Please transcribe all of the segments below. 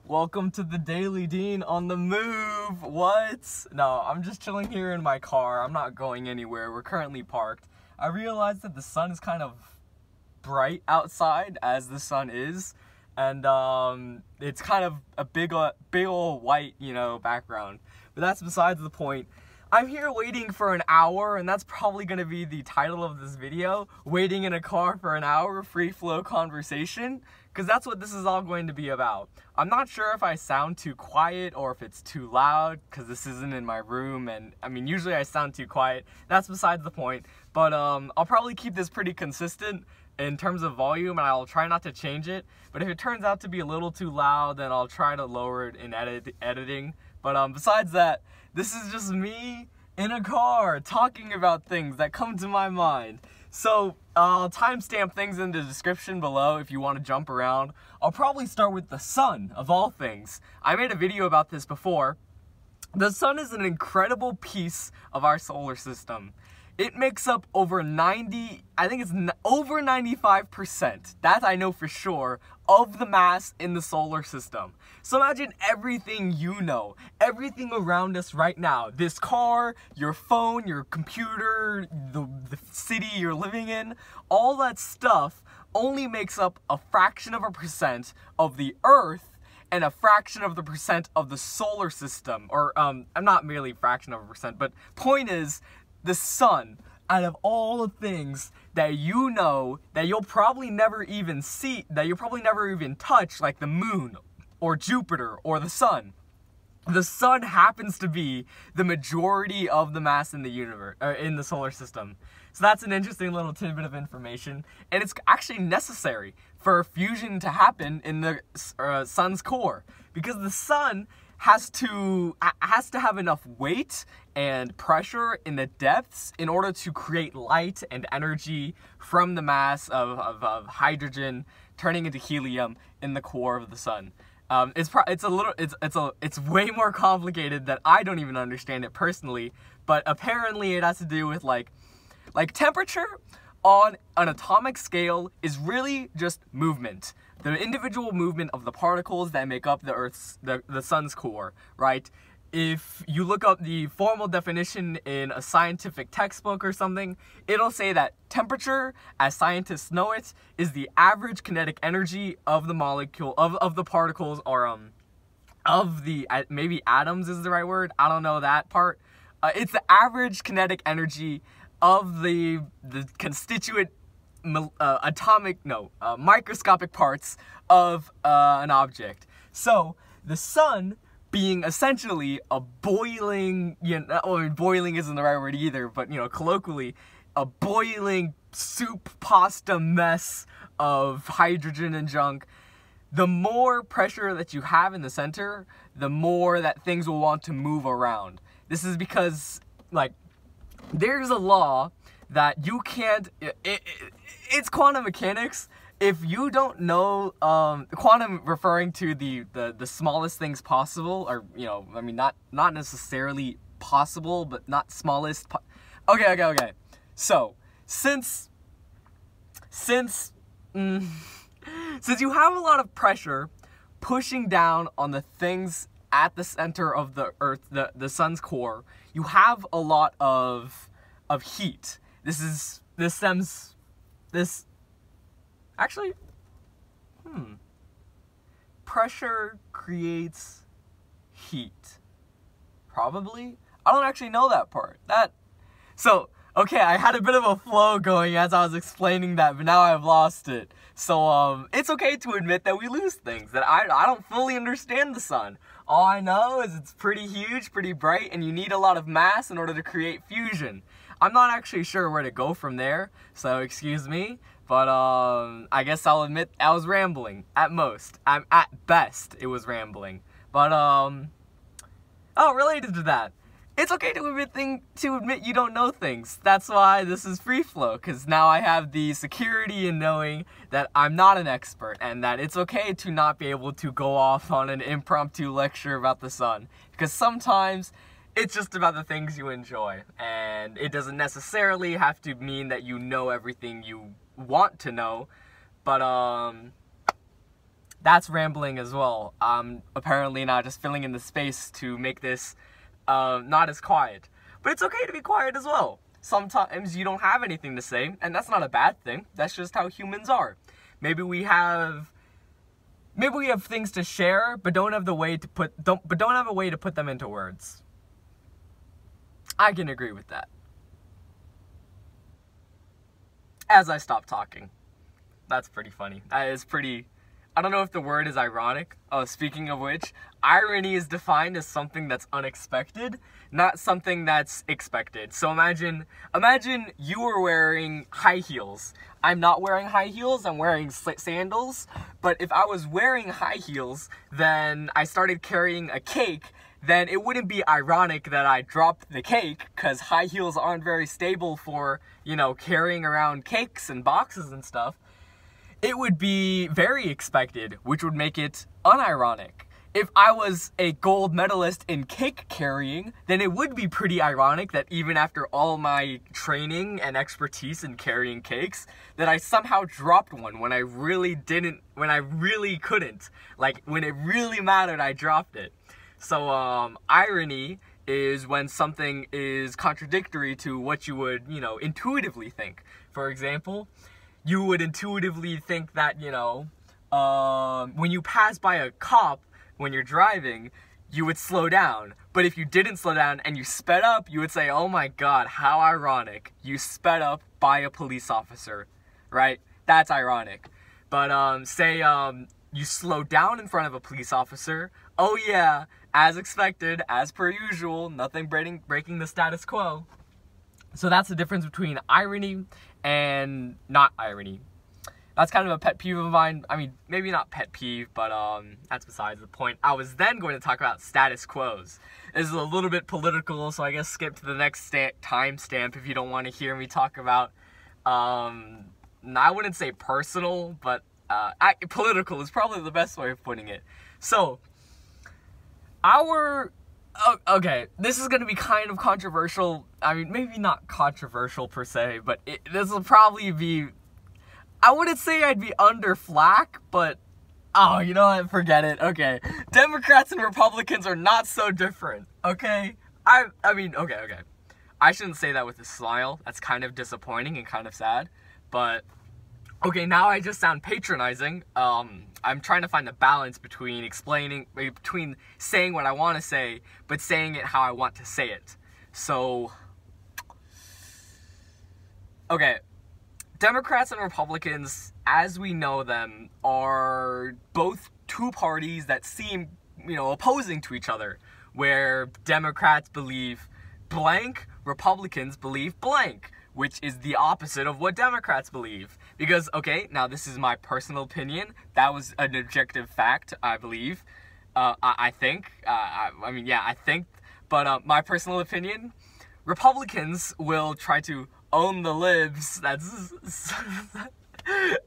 Welcome to the Daily Dean on the move. What? No, I'm just chilling here in my car. I'm not going anywhere. We're currently parked. I realized that the sun is kind of bright outside, as the sun is, and it's kind of a big old white, background. But that's besides the point. I'm here waiting for an hour, and that's probably going to be the title of this video. Waiting in a car for an hour, free flow conversation, because that's what this is all going to be about. I'm not sure if I sound too quiet or if it's too loud, because this isn't in my room, and I mean, usually I sound too quiet. That's besides the point, but I'll probably keep this pretty consistent in terms of volume, and I'll try not to change it. But if it turns out to be a little too loud, then I'll try to lower it in editing. But besides that, this is just me in a car talking about things that come to my mind. So I'll timestamp things in the description below if you want to jump around. I'll probably start with the sun, of all things. I made a video about this before. The sun is an incredible piece of our solar system. It makes up over over 95%, that I know for sure, of the mass in the solar system. So imagine everything you know, everything around us right now, this car, your phone, your computer, the city you're living in, all that stuff only makes up a fraction of a percent of the Earth and a fraction of the percent of the solar system. Or, not merely fraction of a percent, but point is, the sun, out of all the things that you know that you'll probably never even see, that you'll probably never even touch, like the moon or Jupiter or the sun happens to be the majority of the mass in the universe, or in the solar system. So that's an interesting little tidbit of information, and it's actually necessary for fusion to happen in the sun's core, because the sun has to have enough weight and pressure in the depths in order to create light and energy from the mass of hydrogen turning into helium in the core of the sun. It's way more complicated that I don't even understand it personally, but apparently it has to do with like temperature on an atomic scale is really just movement. The individual movement of the particles that make up the sun's core, right? If you look up the formal definition in a scientific textbook or something, it'll say that temperature, as scientists know it, is the average kinetic energy of the molecule, of the particles, or of the, maybe atoms is the right word, I don't know that part. It's the average kinetic energy of the constituent microscopic parts of an object. So the sun being essentially a boiling, boiling isn't the right word either, but colloquially, a boiling soup pasta mess of hydrogen and junk, the more pressure that you have in the center, the more that things will want to move around. This is because, there's a law that you can't, it's quantum mechanics. If you don't know, quantum referring to the smallest things possible, or, not necessarily possible, but not smallest, okay. So, since you have a lot of pressure pushing down on the things at the center of the Earth, the sun's core, you have a lot of heat. Pressure creates heat. Probably? I don't actually know that part. Okay, I had a bit of a flow going as I was explaining that, but now I've lost it. So, it's okay to admit that we lose things, that I don't fully understand the sun. All I know is it's pretty huge, pretty bright, and you need a lot of mass in order to create fusion. I'm not actually sure where to go from there, so excuse me, but I guess I'll admit I was rambling, at most. At best, it was rambling. But, related to that, it's okay to admit you don't know things. That's why this is free flow, because now I have the security in knowing that I'm not an expert, and that it's okay to not be able to go off on an impromptu lecture about the sun, because sometimes it's just about the things you enjoy, and it doesn't necessarily have to mean that you know everything you want to know, but that's rambling as well. Apparently not just filling in the space to make this not as quiet. But it's okay to be quiet as well. Sometimes you don't have anything to say, and that's not a bad thing. That's just how humans are. Maybe we have things to share, but don't have a way to put them into words. I can agree with that. As I stop talking. That's pretty funny. That is pretty... I don't know if the word is ironic. Oh, speaking of which, irony is defined as something that's unexpected, not something that's expected. So imagine you were wearing high heels. I'm not wearing high heels, I'm wearing sandals. But if I was wearing high heels, then I started carrying a cake, then it wouldn't be ironic that I dropped the cake, because high heels aren't very stable for, you know, carrying around cakes and boxes and stuff. It would be very expected, which would make it unironic. If I was a gold medalist in cake carrying, then it would be pretty ironic that even after all my training and expertise in carrying cakes, that I somehow dropped one when I really couldn't. Like, when it really mattered, I dropped it. So, irony is when something is contradictory to what you would, you know, intuitively think. For example, you would intuitively think that, you know, when you pass by a cop when you're driving, you would slow down. But if you didn't slow down and you sped up, you would say, oh my god, how ironic. You sped up by a police officer, right? That's ironic. But say you slow down in front of a police officer, oh yeah, as expected, as per usual, nothing breaking the status quo. So that's the difference between irony and not irony. That's kind of a pet peeve of mine. I mean, maybe not pet peeve, but that's besides the point. I was then going to talk about status quos. This is a little bit political, so I guess skip to the next timestamp if you don't want to hear me talk about, I wouldn't say personal, but political is probably the best way of putting it. So, okay, this is going to be kind of controversial. I mean, maybe not controversial per se, but this will probably be... I wouldn't say I'd be under flack, but... Oh, you know what? Forget it. Okay. Democrats and Republicans are not so different, okay? I mean, okay. I shouldn't say that with a smile. That's kind of disappointing and kind of sad. But, okay, now I just sound patronizing. I'm trying to find a balance between saying what I want to say, but saying it how I want to say it. So, okay. Democrats and Republicans, as we know them, are both two parties that seem, you know, opposing to each other, where Democrats believe blank, Republicans believe blank, which is the opposite of what Democrats believe. Because, okay, now this is my personal opinion, that was an objective fact, I believe, I think, but my personal opinion, Republicans will try to own the libs,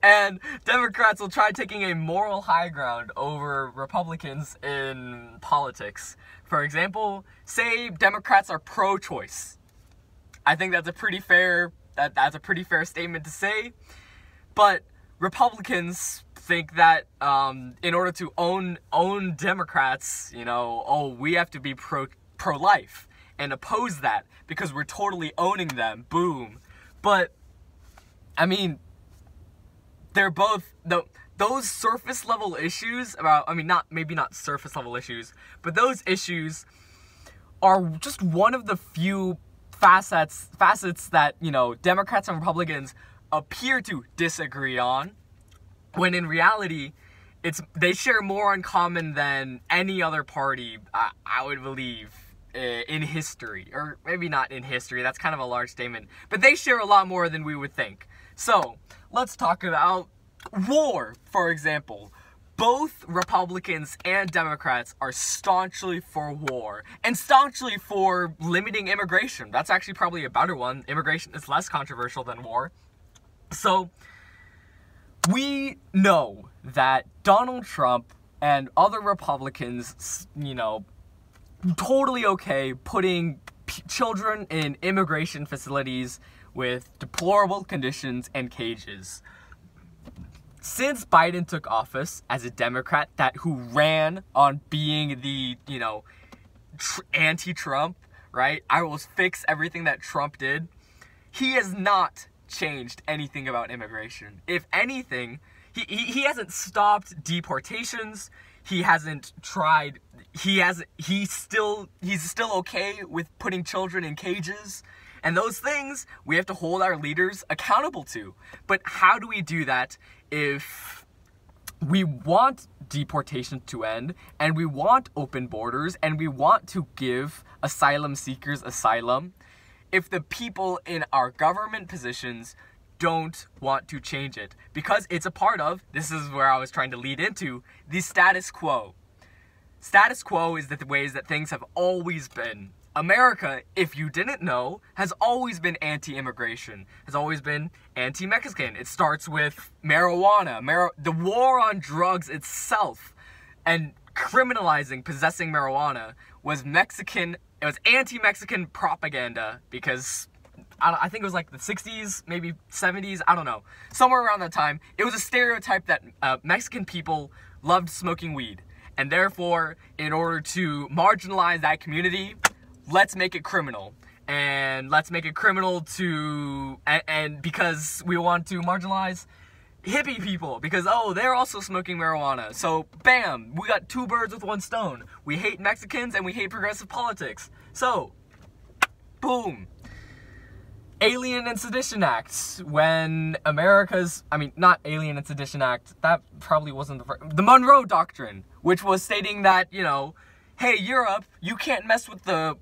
and Democrats will try taking a moral high ground over Republicans in politics. For example, say Democrats are pro-choice. I think that's a pretty fair statement to say, but Republicans think that in order to own Democrats, you know, oh, we have to be pro-life and oppose that because we're totally owning them. Boom. But I mean, they're both those surface level issues about, I mean, maybe not surface level issues, but those issues are just one of the few facets that, you know, Democrats and Republicans appear to disagree on, when in reality they share more in common than any other party, I would believe, in history. Or maybe not in history, that's kind of a large statement, but they share a lot more than we would think. So let's talk about war, for example. Both Republicans and Democrats are staunchly for war, and staunchly for limiting immigration. That's actually probably a better one. Immigration is less controversial than war. So, we know that Donald Trump and other Republicans, you know, totally okay putting children in immigration facilities with deplorable conditions and cages. since Biden took office as a Democrat who ran on being the, anti-Trump, right? I will fix everything that Trump did. He has not changed anything about immigration. If anything, he hasn't stopped deportations. He hasn't tried. He's still okay with putting children in cages. And those things we have to hold our leaders accountable to. But how do we do that if we want deportation to end, and we want open borders, and we want to give asylum seekers asylum, if the people in our government positions don't want to change it? Because it's a part of, this is where I was trying to lead into, the status quo. Status quo is the ways that things have always been. America, if you didn't know, has always been anti-immigration, has always been anti-Mexican. It starts with marijuana, the war on drugs itself, and criminalizing possessing marijuana was anti-Mexican propaganda, because I think it was like the 60s, maybe 70s, I don't know. Somewhere around that time, it was a stereotype that Mexican people loved smoking weed. And therefore, in order to marginalize that community, let's make it criminal. And let's make it criminal and because we want to marginalize hippie people, because, oh, they're also smoking marijuana. So, bam, we got two birds with one stone. We hate Mexicans and we hate progressive politics. So, boom. Alien and Sedition Acts, when not Alien and Sedition Act, that probably wasn't the Monroe Doctrine, which was stating that, hey, Europe, you can't mess with the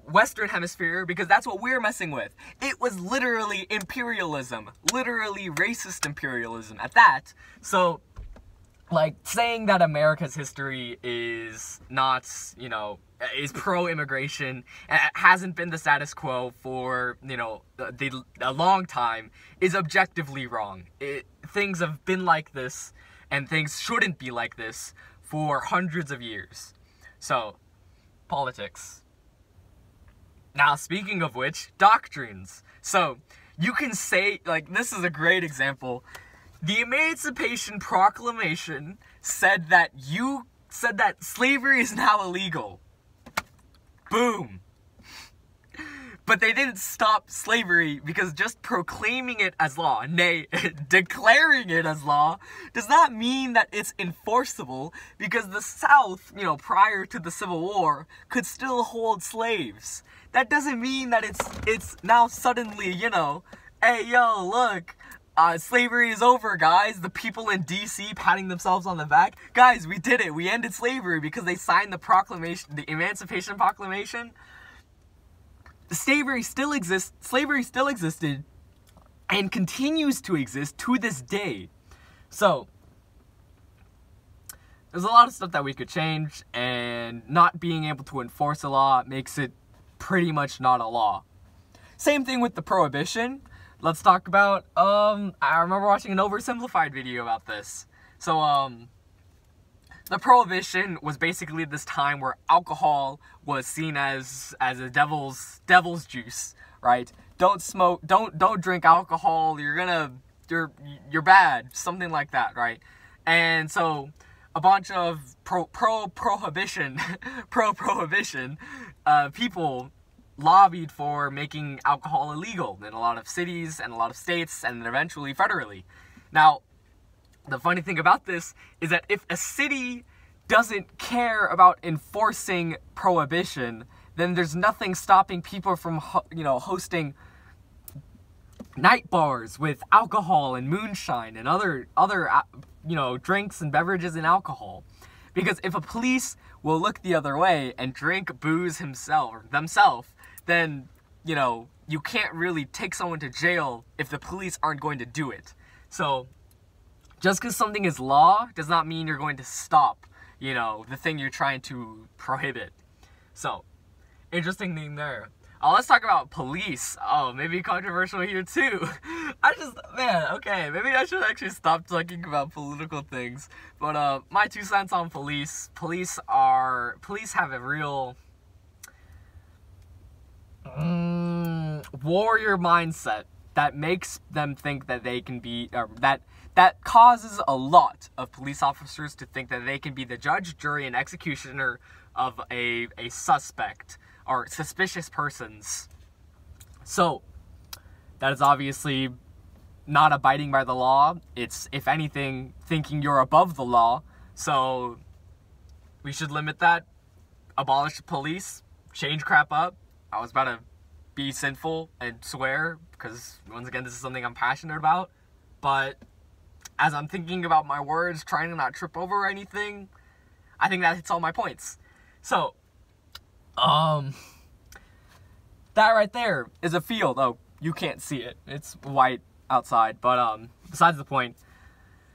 Western Hemisphere because that's what we're messing with. It was literally imperialism, literally racist imperialism at that. So, like, saying that America's history is not, is pro-immigration, hasn't been the status quo for, a long time, is objectively wrong. Things have been like this, and things shouldn't be like this for hundreds of years. So, politics. Now, speaking of which, doctrines. So, you can say, this is a great example. The Emancipation Proclamation said that slavery is now illegal. Boom. But they didn't stop slavery, because just proclaiming it as law, nay, declaring it as law, does not mean that it's enforceable, because the South, prior to the Civil War, could still hold slaves. That doesn't mean that it's now suddenly, hey, yo, look, slavery is over, guys. The people in DC patting themselves on the back. Guys, we did it. We ended slavery because they signed the proclamation, the Emancipation Proclamation. Slavery still existed and continues to exist to this day. So, there's a lot of stuff that we could change, and not being able to enforce a law makes it pretty much not a law. Same thing with the prohibition. Let's talk about, I remember watching an oversimplified video about this. So, the prohibition was basically this time where alcohol was seen as a devil's juice, right? Don't smoke, don't drink alcohol, you're bad, something like that, right? And so a bunch of pro-prohibition people lobbied for making alcohol illegal in a lot of cities and a lot of states, and then eventually federally. Now, the funny thing about this is that if a city doesn't care about enforcing prohibition, then there's nothing stopping people from, hosting night bars with alcohol and moonshine and other drinks and beverages and alcohol. Because if a police will look the other way and drink booze themselves, then, you can't really take someone to jail if the police aren't going to do it. So, just because something is law does not mean you're going to stop, the thing you're trying to prohibit. So, interesting thing there. Let's talk about police. Oh, maybe controversial here too. Maybe I should actually stop talking about political things. But, my 2 cents on police. Police have a real warrior mindset that makes them think that they can be, that that causes a lot of police officers to think that they can be the judge, jury, and executioner of a suspect or suspicious persons. So, that is obviously not abiding by the law. It's, if anything, thinking you're above the law. So, we should limit that, abolish the police, change crap up. I was about to be sinful and swear, because, once again, this is something I'm passionate about. But, as I'm thinking about my words, trying to not trip over anything, I think that hits all my points. So, that right there is a field. Oh, you can't see it. It's white outside. But, besides the point,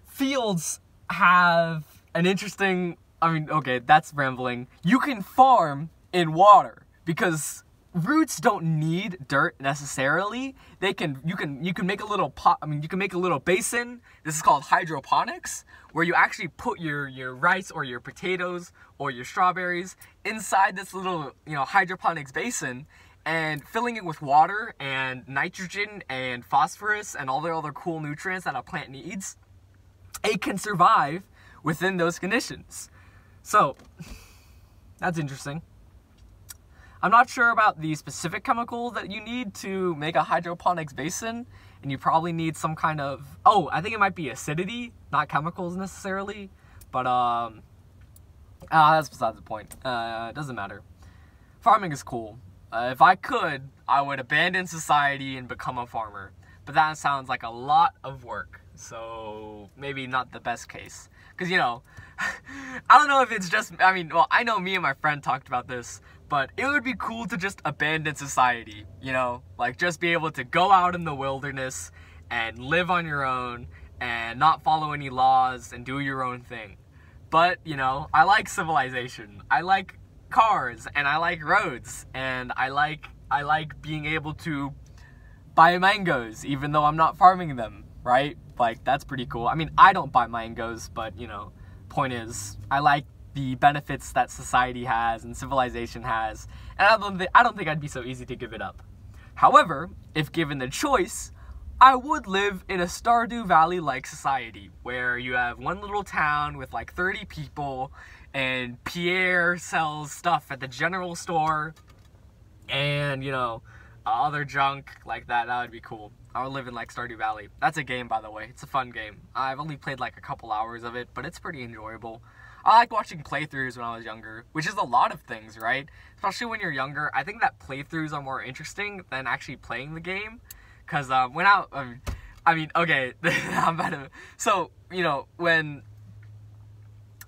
fields have an interesting, okay, that's rambling. You can farm in water because roots don't need dirt necessarily. You can make a little pot, you can make a little basin. This is called hydroponics, where you actually put your rice or your potatoes or your strawberries inside this little, hydroponics basin, and filling it with water and nitrogen and phosphorus and all the other cool nutrients that a plant needs. It can survive within those conditions. So, that's interesting. I'm not sure about the specific chemicals that you need to make a hydroponics basin, and you probably need some kind of, I think it might be acidity, not chemicals necessarily, but that's besides the point. It doesn't matter. Farming is cool. If I could, I would abandon society and become a farmer, but that sounds like a lot of work, so maybe not the best case. Because, I don't know if it's just, I know me and my friend talked about this, but it would be cool to just abandon society, like just be able to go out in the wilderness and live on your own and not follow any laws and do your own thing. But, I like civilization. I like cars and I like roads and I like being able to buy mangoes even though I'm not farming them, right? Like, that's pretty cool. I don't buy mangoes, but, point is, I like the benefits that society has and civilization has, and I don't think I'd be so easy to give it up. However, if given the choice, I would live in a Stardew Valley-like society, where you have one little town with like 30 people, and Pierre sells stuff at the general store, and, other junk like that. That would be cool. I would live in like Stardew Valley. That's a game, by the way. It's a fun game. I've only played like a couple hours of it, but it's pretty enjoyable. I like watching playthroughs when I was younger, which is a lot of things, right? Especially when you're younger. I think that playthroughs are more interesting than actually playing the game. Because when okay, I'm about to, so, when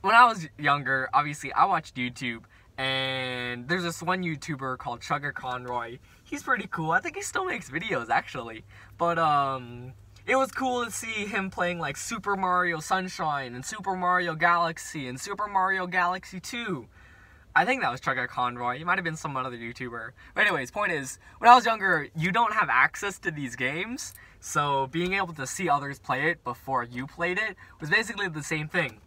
I was younger, obviously I watched YouTube, and there's this one YouTuber called Chugger Conroy. He's pretty cool. I think he still makes videos, actually. But, it was cool to see him playing like Super Mario Sunshine and Super Mario Galaxy and Super Mario Galaxy 2. I think that was Chugger Conroy. He might have been some other YouTuber. But anyways, point is, when I was younger, you don't have access to these games. So being able to see others play it before you played it was basically the same thing.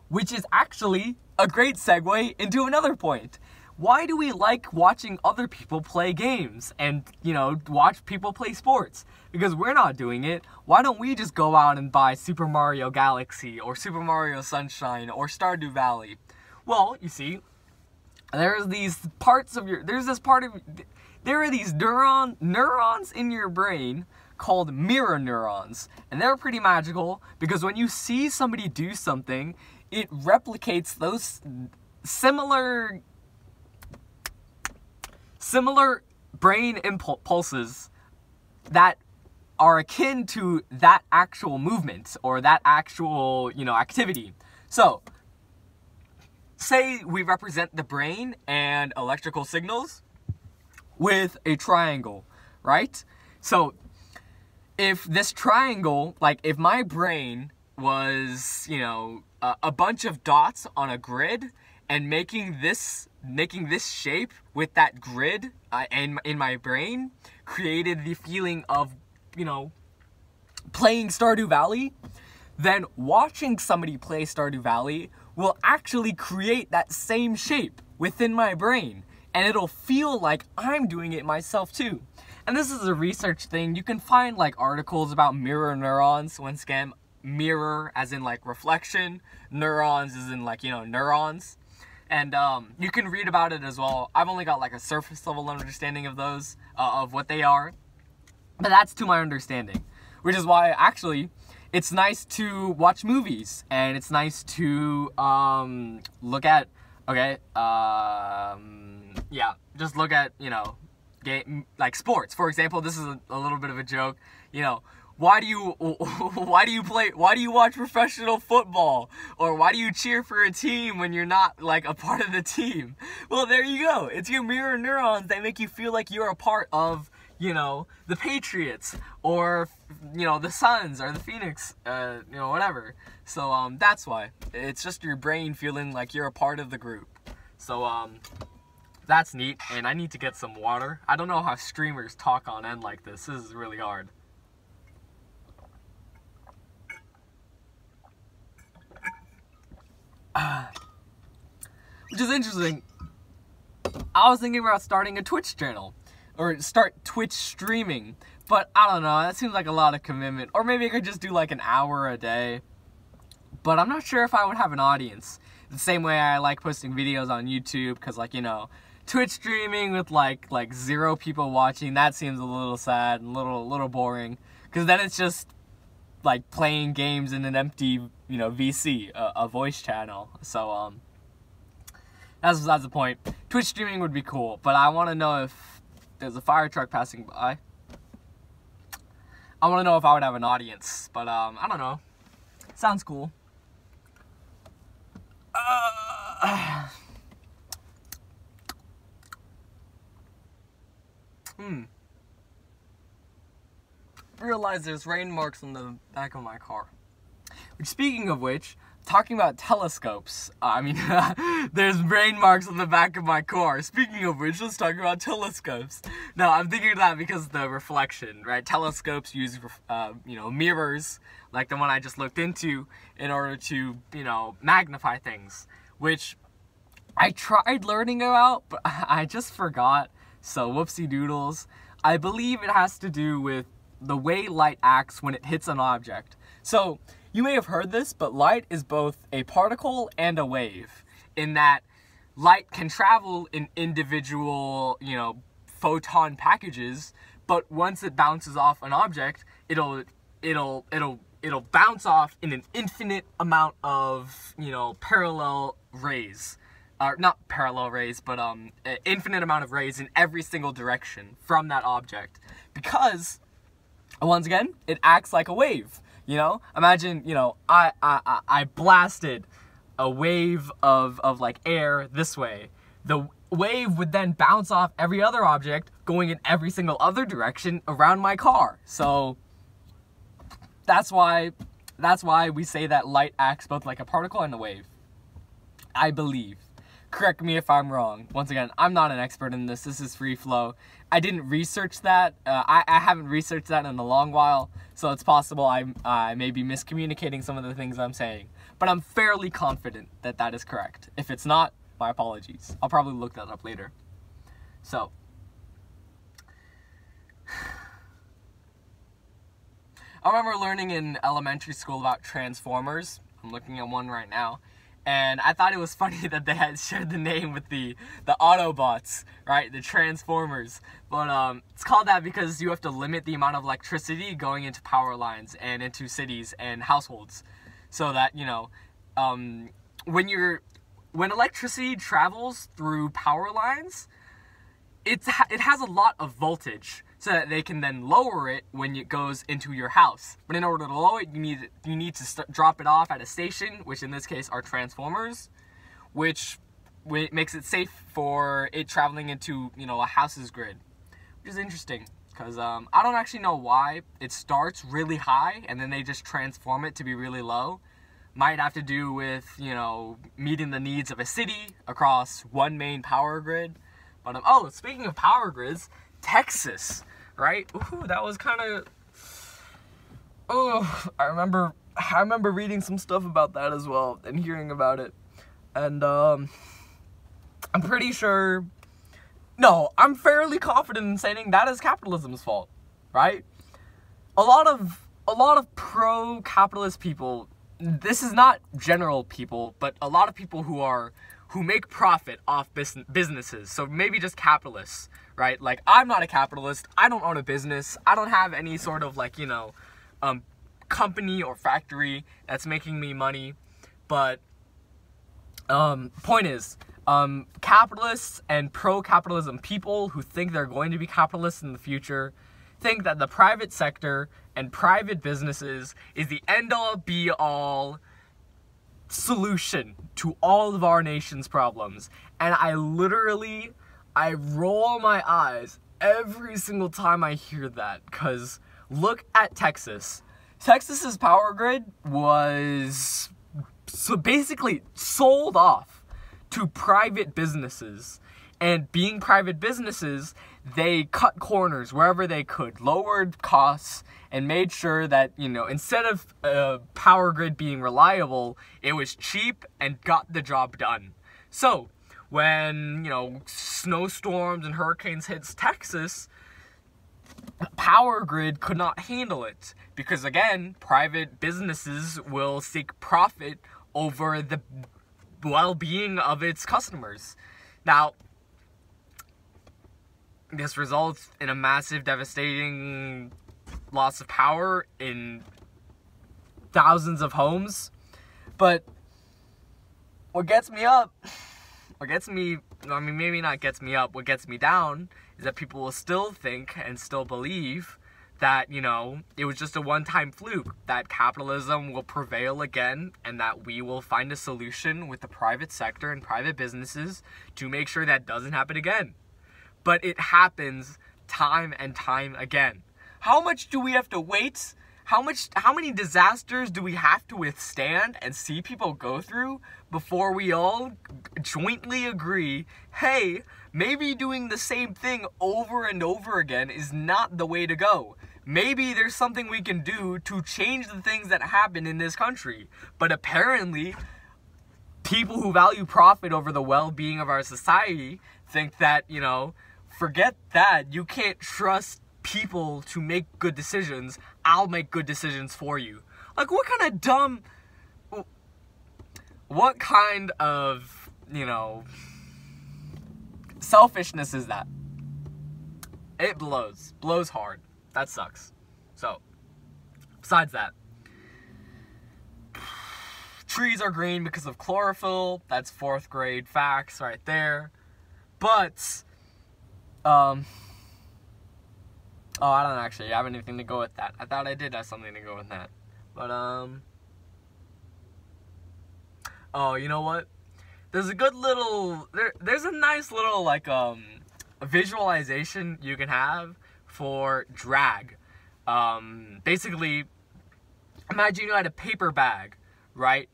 Which is actually a great segue into another point. Why do we like watching other people play games and, watch people play sports? Because we're not doing it. Why don't we just go out and buy Super Mario Galaxy or Super Mario Sunshine or Stardew Valley? Well, you see, there are these neurons in your brain called mirror neurons. And they're pretty magical because when you see somebody do something, it replicates those similar brain impulses that are akin to that actual movement or that actual, activity. So, say we represent the brain and electrical signals with a triangle, right? So, if this triangle, like if my brain was, a bunch of dots on a grid and making this shape with that grid in my brain created the feeling of, playing Stardew Valley, then watching somebody play Stardew Valley will actually create that same shape within my brain, and it'll feel like I'm doing it myself too. And this is a research thing. You can find like articles about mirror neurons. Once again, mirror as in like reflection, neurons as in like, you know, neurons. And you can read about it as well. I've only got like a surface level understanding of those, of what they are. But that's to my understanding. Which is why, actually, it's nice to watch movies. And it's nice to look at, okay, yeah, just look at, you know, like sports. For example, this is a little bit of a joke, you know. Why do you watch professional football? Or why do you cheer for a team when you're not, like, a part of the team? Well, there you go. It's your mirror neurons that make you feel like you're a part of, you know, the Patriots, or, you know, the Suns, or the Phoenix, you know, whatever. So, that's why. It's just your brain feeling like you're a part of the group. So, that's neat, and I need to get some water. I don't know how streamers talk on end like this. This is really hard. Which is interesting. I was thinking about starting a Twitch channel, or start Twitch streaming, but I don't know, that seems like a lot of commitment. Or maybe I could just do like an hour a day, but I'm not sure if I would have an audience. The same way I like posting videos on YouTube, because, like, you know, Twitch streaming with like 0 people watching, that seems a little sad and a little boring, because then it's just like playing games in an empty, you know, VC, a voice channel. So that's the point. Twitch streaming would be cool, but I want to know if there's a fire truck passing by. I want to know if I would have an audience, but I don't know. Sounds cool. Realize there's rain marks on the back of my car. Which, speaking of which, talking about telescopes, there's rain marks on the back of my car. Speaking of which, let's talk about telescopes. No, I'm thinking of that because of the reflection, right? Telescopes use, you know, mirrors, like the one I just looked into, in order to, you know, magnify things. Which I tried learning about, but I just forgot. So, whoopsie doodles. I believe it has to do with the way light acts when it hits an object. So, you may have heard this, but light is both a particle and a wave, in that light can travel in individual, you know, photon packages, but once it bounces off an object, it'll bounce off in an infinite amount of, you know, parallel rays. Not parallel rays, but an infinite amount of rays in every single direction from that object. Because, once again, it acts like a wave. You know, imagine, you know, I blasted a wave of like air this way. The wave would then bounce off every other object going in every single other direction around my car. So that's why we say that light acts both like a particle and a wave. I believe. Correct me if I'm wrong. Once again, I'm not an expert in this. This is free flow. I didn't research that. I haven't researched that in a long while, so it's possible I may be miscommunicating some of the things I'm saying. But I'm fairly confident that that is correct. If it's not, my apologies. I'll probably look that up later. So, I remember learning in elementary school about transformers. I'm looking at one right now. And I thought it was funny that they had shared the name with the Autobots, right? The Transformers. But it's called that because you have to limit the amount of electricity going into power lines and into cities and households. So that, you know, when electricity travels through power lines, it has a lot of voltage, so that they can then lower it when it goes into your house. But in order to lower it, you need to drop it off at a station, which in this case are transformers, which makes it safe for it traveling into, you know, a house's grid. Which is interesting, because I don't actually know why it starts really high and then they just transform it to be really low. Might have to do with, you know, meeting the needs of a city across one main power grid. But oh, speaking of power grids, Texas, right? Ooh, that was kind of. Oh, I remember reading some stuff about that as well and hearing about it, and I'm pretty sure. No, I'm fairly confident in saying that is capitalism's fault, right? A lot a lot of pro-capitalist people, this is not general people, but a lot of people who make profit off businesses, so maybe just capitalists, right? Like, I'm not a capitalist, I don't own a business, I don't have any sort of, like, you know, company or factory that's making me money, but, point is, capitalists and pro-capitalism people who think they're going to be capitalists in the future think that the private sector and private businesses is the end-all, be-all solution to all of our nation's problems. And I roll my eyes every single time I hear that, because look at Texas. Texas's power grid was so basically sold off to private businesses, and being private businesses, they cut corners wherever they could, lowered costs, and made sure that, you know, instead of power grid being reliable, it was cheap and got the job done. So when, you know, snowstorms and hurricanes hits Texas, power grid could not handle it, because again, private businesses will seek profit over the well-being of its customers. Now, this results in a massive, devastating loss of power in thousands of homes. But what gets me up, what gets me down, is that people will still think and still believe that, you know, it was just a one-time fluke, that capitalism will prevail again, and that we will find a solution with the private sector and private businesses to make sure that doesn't happen again. But it happens time and time again. How much do we have to wait? How many disasters do we have to withstand and see people go through before we all jointly agree, hey, maybe doing the same thing over and over again is not the way to go. Maybe there's something we can do to change the things that happen in this country. But apparently, people who value profit over the well-being of our society think that, you know, forget that, you can't trust people to make good decisions, I'll make good decisions for you. Like, what kind of, you know, selfishness is that? It blows hard. That sucks. So, besides that, trees are green because of chlorophyll. That's 4th grade facts right there. But, oh, I don't actually have anything to go with that. I thought I did have something to go with that. But, oh, you know what? There's a good little, there's a nice little, like, visualization you can have for drag. Basically, imagine you had a paper bag, right?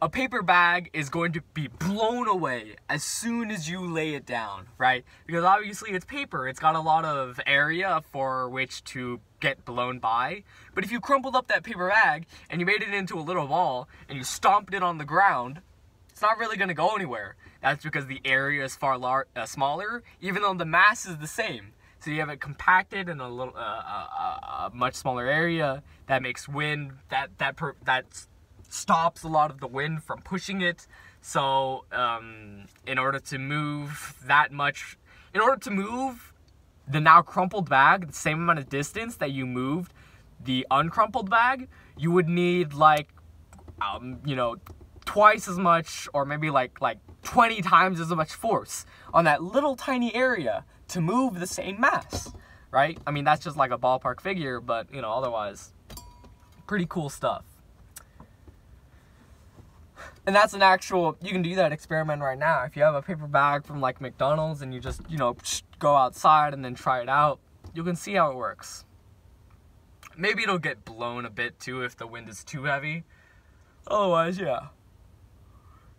A paper bag is going to be blown away as soon as you lay it down, right? Because obviously it's paper, it's got a lot of area for which to get blown by. But if you crumpled up that paper bag and you made it into a little ball and you stomped it on the ground, it's not really going to go anywhere. That's because the area is far smaller, even though the mass is the same. So you have it compacted in a little, a much smaller area. That makes wind, that stops a lot of the wind from pushing it. So in order to move the now crumpled bag the same amount of distance that you moved the uncrumpled bag, you would need, like, you know, twice as much, or maybe like 20 times as much force on that little tiny area to move the same mass, right? I mean, that's just like a ballpark figure, but, you know, otherwise, pretty cool stuff. And that's an actual, you can do that experiment right now. If you have a paper bag from, like, McDonald's and you just, you know, go outside and then try it out, you can see how it works. Maybe it'll get blown a bit too if the wind is too heavy. Otherwise, yeah.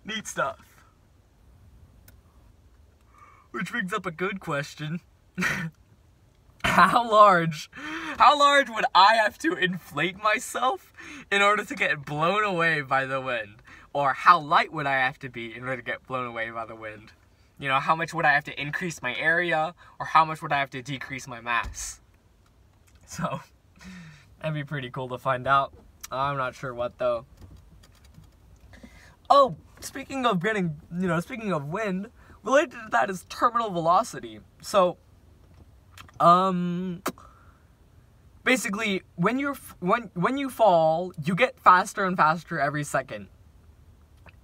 Neat stuff. Which brings up a good question. How large would I have to inflate myself in order to get blown away by the wind? Or how light would I have to be in order to get blown away by the wind? You know, how much would I have to increase my area? Or how much would I have to decrease my mass? So, That'd be pretty cool to find out. I'm not sure what though. Oh, speaking of speaking of wind, related to that is terminal velocity. So, basically, when you fall, you get faster and faster every second.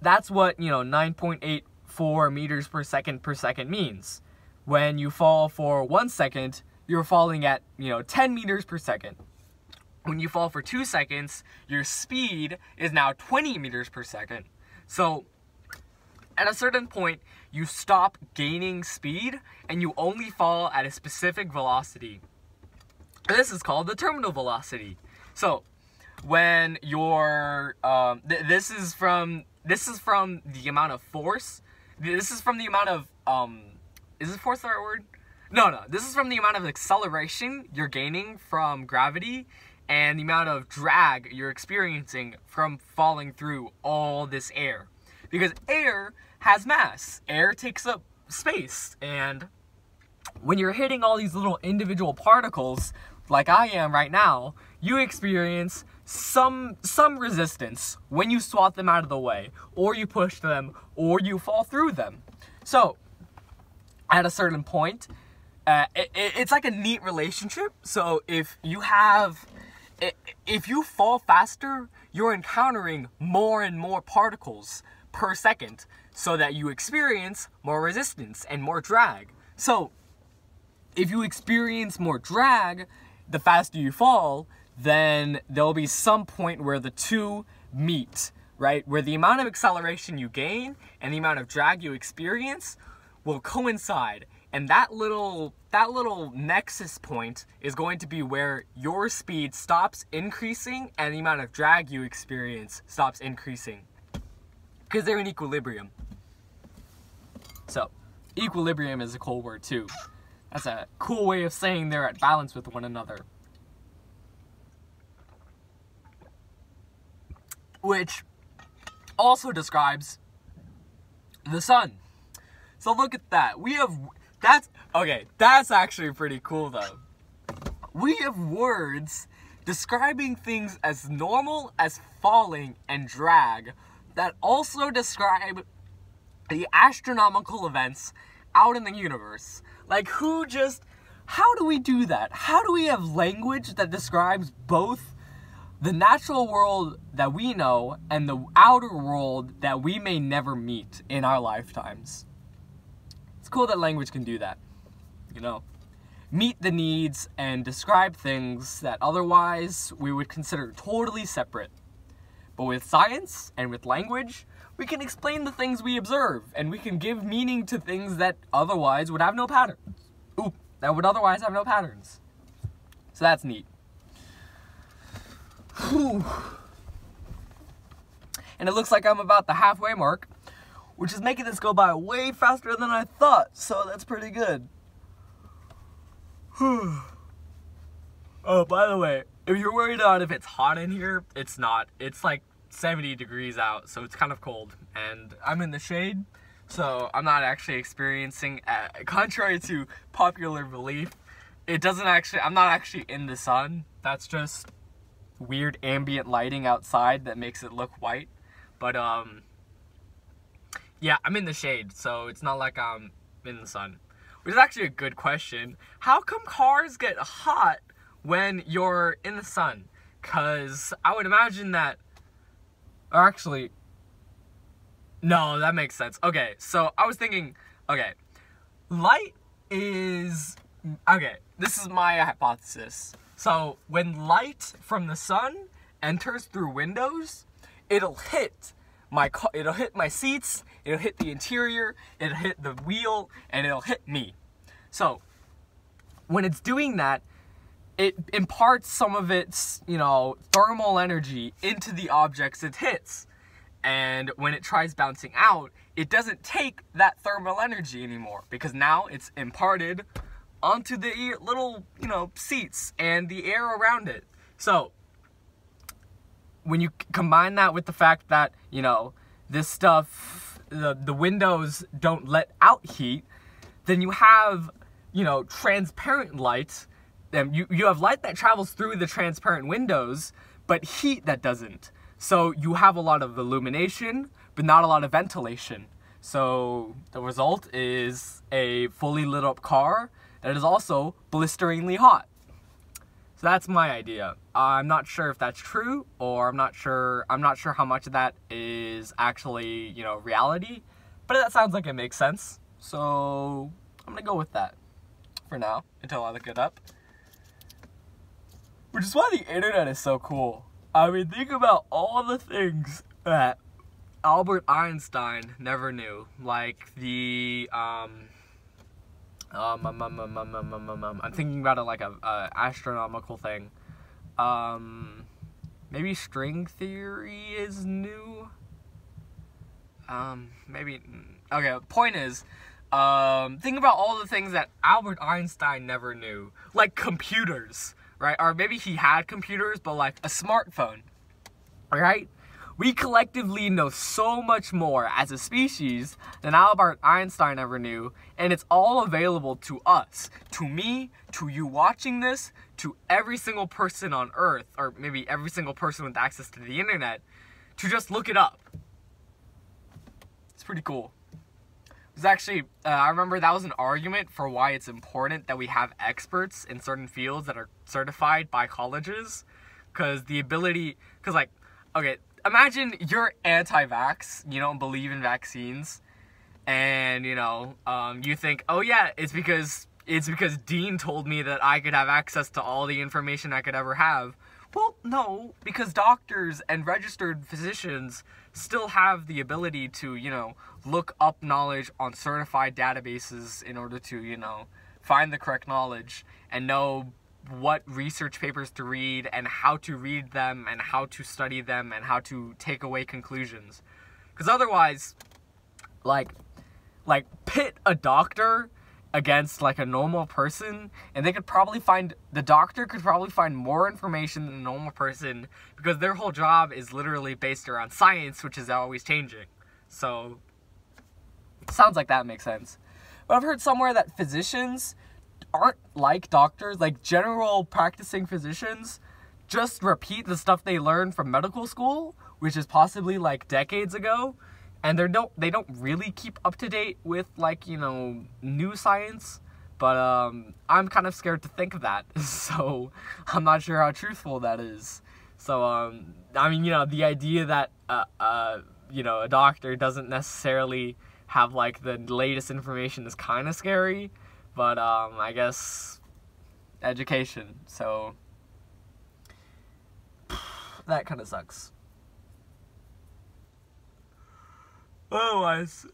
That's what 9.84 meters per second means. When you fall for 1 second, you're falling at 10 meters per second. When you fall for 2 seconds, your speed is now 20 meters per second. So, at a certain point, you stop gaining speed, and you only fall at a specific velocity. This is called the terminal velocity. So, when you're, this is from the amount of force. This is from the amount of, is this force the right word? No. This is from the amount of acceleration you're gaining from gravity and the amount of drag you're experiencing from falling through all this air. Because air has mass. Air takes up space. And when you're hitting all these little individual particles, like I am right now, you experience some resistance when you swat them out of the way, or you push them, or you fall through them. So, at a certain point, it's like a neat relationship. So if you fall faster, you're encountering more and more particles per second, so that you experience more resistance and more drag. So, if you experience more drag, the faster you fall, then there'll be some point where the two meet, right? Where the amount of acceleration you gain and the amount of drag you experience will coincide. And that little nexus point is going to be where your speed stops increasing and the amount of drag you experience stops increasing. Because they're in equilibrium. So, equilibrium is a cool word too. That's a cool way of saying they're at balance with one another. Which also describes the sun. So look at that. That's actually pretty cool though. We have words describing things as normal as falling and drag that also describe the astronomical events out in the universe. Like how do we do that? How do we have language that describes both the natural world that we know and the outer world that we may never meet in our lifetimes? It's cool that language can do that, meet the needs and describe things that otherwise we would consider totally separate. But with science and with language, we can explain the things we observe, and we can give meaning to things that otherwise would have no patterns. That would otherwise have no patterns. So that's neat. Whew. And it looks like I'm about the halfway mark, which is making this go by way faster than I thought, so that's pretty good. Oh, by the way, if you're worried about if it's hot in here, it's not. It's like 70 degrees out, so it's kind of cold. And I'm in the shade, so I'm not actually experiencing, contrary to popular belief, I'm not actually in the sun. That's just weird ambient lighting outside that makes it look white. But, yeah, I'm in the shade, so it's not like I'm in the sun. Which is actually a good question. How come cars get hot when you're in the sun? Because I would imagine that, or actually, no, that makes sense. Okay, so I was thinking, light is, this is my hypothesis. So when light from the sun enters through windows, it'll hit my seats, it'll hit the interior, it'll hit the wheel, and it'll hit me. So, when it's doing that, it imparts some of its, thermal energy into the objects it hits. And when it tries bouncing out, it doesn't take that thermal energy anymore, because now it's imparted onto the little, seats and the air around it. So, when you combine that with the fact that, this stuff, the windows don't let out heat, then you have, transparent light you have light that travels through the transparent windows, but heat that doesn't. So you have a lot of illumination, but not a lot of ventilation. So the result is a fully lit up car that is also blisteringly hot. So that's my idea. I'm not sure if that's true, or I'm not sure how much of that is actually, you know, reality, but that sounds like it makes sense. So I'm gonna go with that for now until I look it up. Which is why the internet is so cool. I mean, think about all the things that Albert Einstein never knew, like the I'm thinking about it like a astronomical thing. Maybe string theory is new. Maybe. Okay. Point is, think about all the things that Albert Einstein never knew, like computers, right? Or maybe he had computers, but like a smartphone, right? We collectively know so much more as a species than Albert Einstein ever knew, and it's all available to us, to me, to you watching this, to every single person on Earth, or maybe every single person with access to the internet, to just look it up. It's pretty cool. It was actually, I remember that was an argument for why it's important that we have experts in certain fields that are certified by colleges, because like, okay, imagine you're anti-vax, you don't believe in vaccines, and, you know, you think, oh yeah, it's because Dean told me that I could have access to all the information I could ever have. Well, no, because doctors and registered physicians still have the ability to, you know, look up knowledge on certified databases in order to, you know, find the correct knowledge and know what research papers to read and how to read them and how to study them and how to take away conclusions. Because otherwise, like pit a doctor against like a normal person, and the doctor could probably find more information than a normal person, because their whole job is literally based around science, which is always changing. So sounds like that makes sense. But I've heard somewhere that physicians aren't like doctors, like general practicing physicians just repeat the stuff they learned from medical school, which is possibly like decades ago, and they don't really keep up to date with, like, you know, new science. But I'm kind of scared to think of that, so I'm not sure how truthful that is. So I mean, you know, the idea that you know, a doctor doesn't necessarily have like the latest information is kind of scary. But, I guess, education, so, that kind of sucks. Otherwise,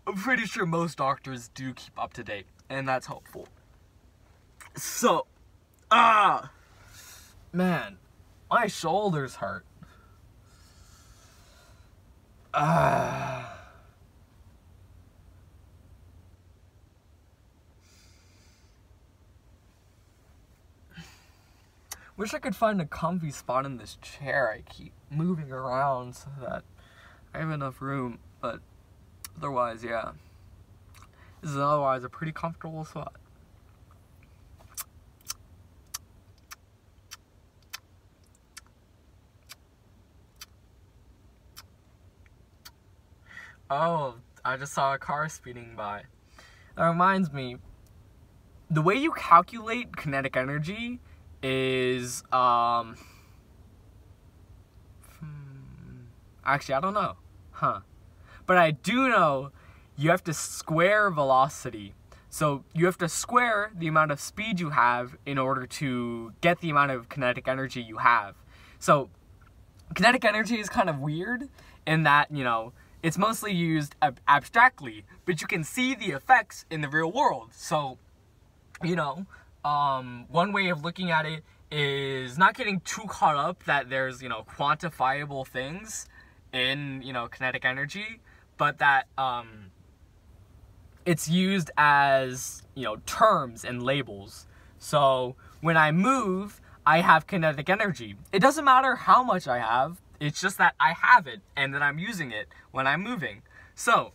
I'm pretty sure most doctors do keep up to date, and that's helpful. So, man, my shoulders hurt. Wish I could find a comfy spot in this chair. I keep moving around so that I have enough room, but otherwise, yeah. This is otherwise a pretty comfortable spot. Oh, I just saw a car speeding by. That reminds me, the way you calculate kinetic energy is, actually, I don't know, but I do know you have to square velocity. So you have to square the amount of speed you have in order to get the amount of kinetic energy you have. So kinetic energy is kind of weird in that, you know, it's mostly used abstractly, but you can see the effects in the real world. So, you know, one way of looking at it is not getting too caught up that there's, you know, quantifiable things in, you know, kinetic energy, but that it's used as, you know, terms and labels. So when I move, I have kinetic energy. It doesn't matter how much I have, it's just that I have it and that I'm using it when I'm moving. So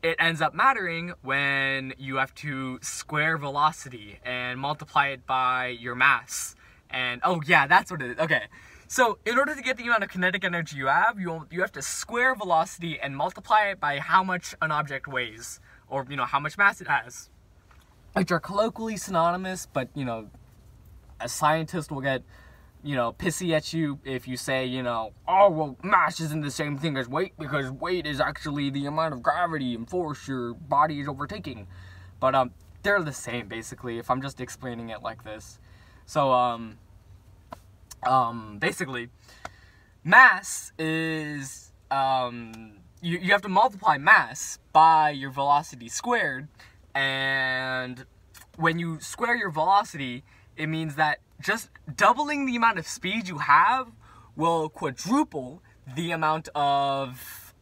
it ends up mattering when you have to square velocity and multiply it by your mass. And, oh yeah, that's what it is. Okay. So, in order to get the amount of kinetic energy you have to square velocity and multiply it by how much an object weighs. Or, how much mass it has. Which are colloquially synonymous, but, a scientist will get, pissy at you if you say, oh, well, mass isn't the same thing as weight, because weight is actually the amount of gravity and force your body is overtaking. But, they're the same, basically, if I'm just explaining it like this. So, basically, mass is, you have to multiply mass by your velocity squared, and when you square your velocity, it means that just doubling the amount of speed you have will quadruple the amount of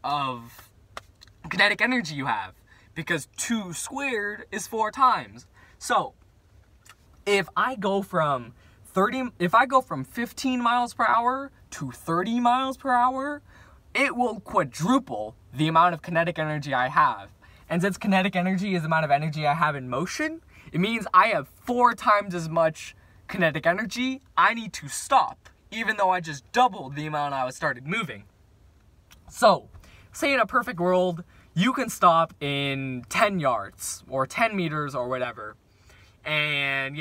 kinetic energy you have, because 2 squared is 4 times. So, if I go from 15 miles per hour to 30 miles per hour, it will quadruple the amount of kinetic energy I have. And since kinetic energy is the amount of energy I have in motion, it means I have 4 times as much kinetic energy. I need to stop, even though I just doubled the amount I started moving. So, say in a perfect world, you can stop in 10 yards, or 10 meters, or whatever. And,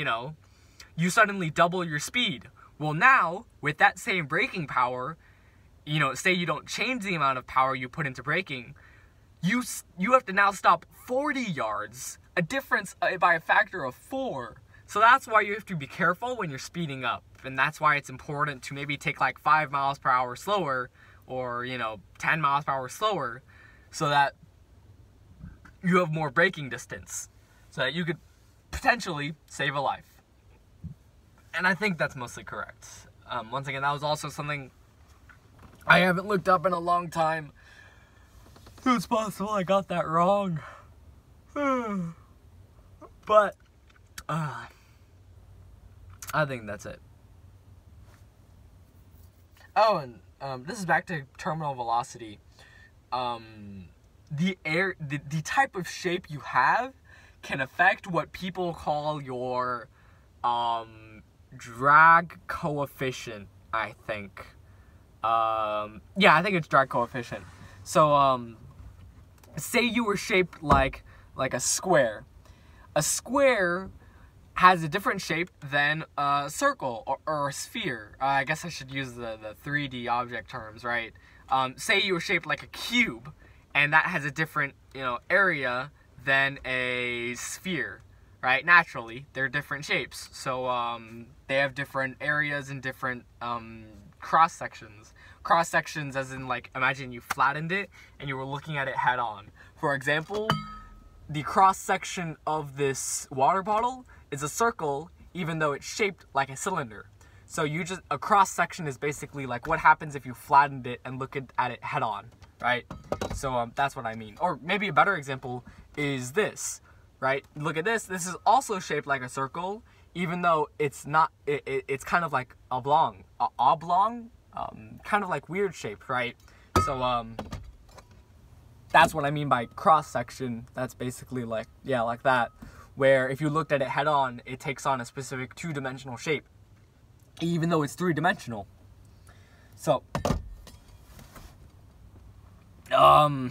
you suddenly double your speed. Well, now, with that same braking power, say you don't change the amount of power you put into braking, you have to now stop 40 yards, a difference by a factor of 4. So that's why you have to be careful when you're speeding up, and that's why it's important to maybe take like 5 miles per hour slower, or 10 miles per hour slower, so that you have more braking distance, so that you could potentially save a life. And I think that's mostly correct. Once again, that was also something I haven't looked up in a long time. It's possible I got that wrong. But, I think that's it. Oh, and this is back to terminal velocity. The type of shape you have can affect what people call your drag coefficient, I think. Yeah, I think it's drag coefficient. So, say you were shaped like a square. A square has a different shape than a circle or a sphere. I guess I should use the 3D object terms, right? Say you were shaped like a cube, and that has a different, area than a sphere, right? Naturally, they're different shapes. So, they have different areas and different, cross-sections. Cross-sections as in, like, imagine you flattened it and you were looking at it head-on. For example, the cross-section of this water bottle is a circle, even though it's shaped like a cylinder. So a cross-section is basically like what happens if you flattened it and look at it head-on, right? So that's what I mean. Or maybe a better example is this, right? Look at this. This is also shaped like a circle, even though it's not. It's kind of like oblong, kind of like weird shaped, right? So that's what I mean by cross-section. That's basically like, yeah, like that, where if you looked at it head-on, it takes on a specific 2-dimensional shape, even though it's 3-dimensional. So, it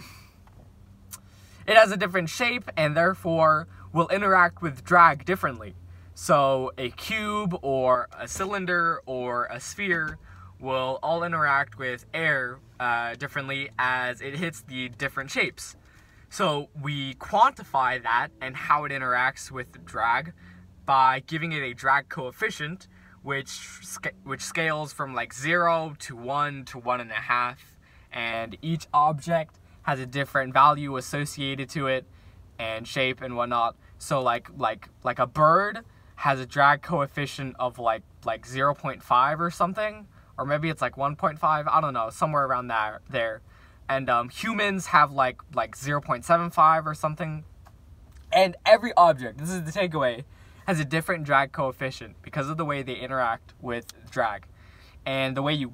has a different shape, and therefore will interact with drag differently. So, a cube, or a cylinder, or a sphere will all interact with air differently as it hits the different shapes. So we quantify that and how it interacts with drag by giving it a drag coefficient, which scales from like 0 to 1 to 1.5, and each object has a different value associated to it and shape and whatnot. So like a bird has a drag coefficient of like 0.5 or something. Or maybe it's like 1.5, I don't know, somewhere around there. And humans have like 0.75 or something. And every object, this is the takeaway, has a different drag coefficient because of the way they interact with drag. And the way you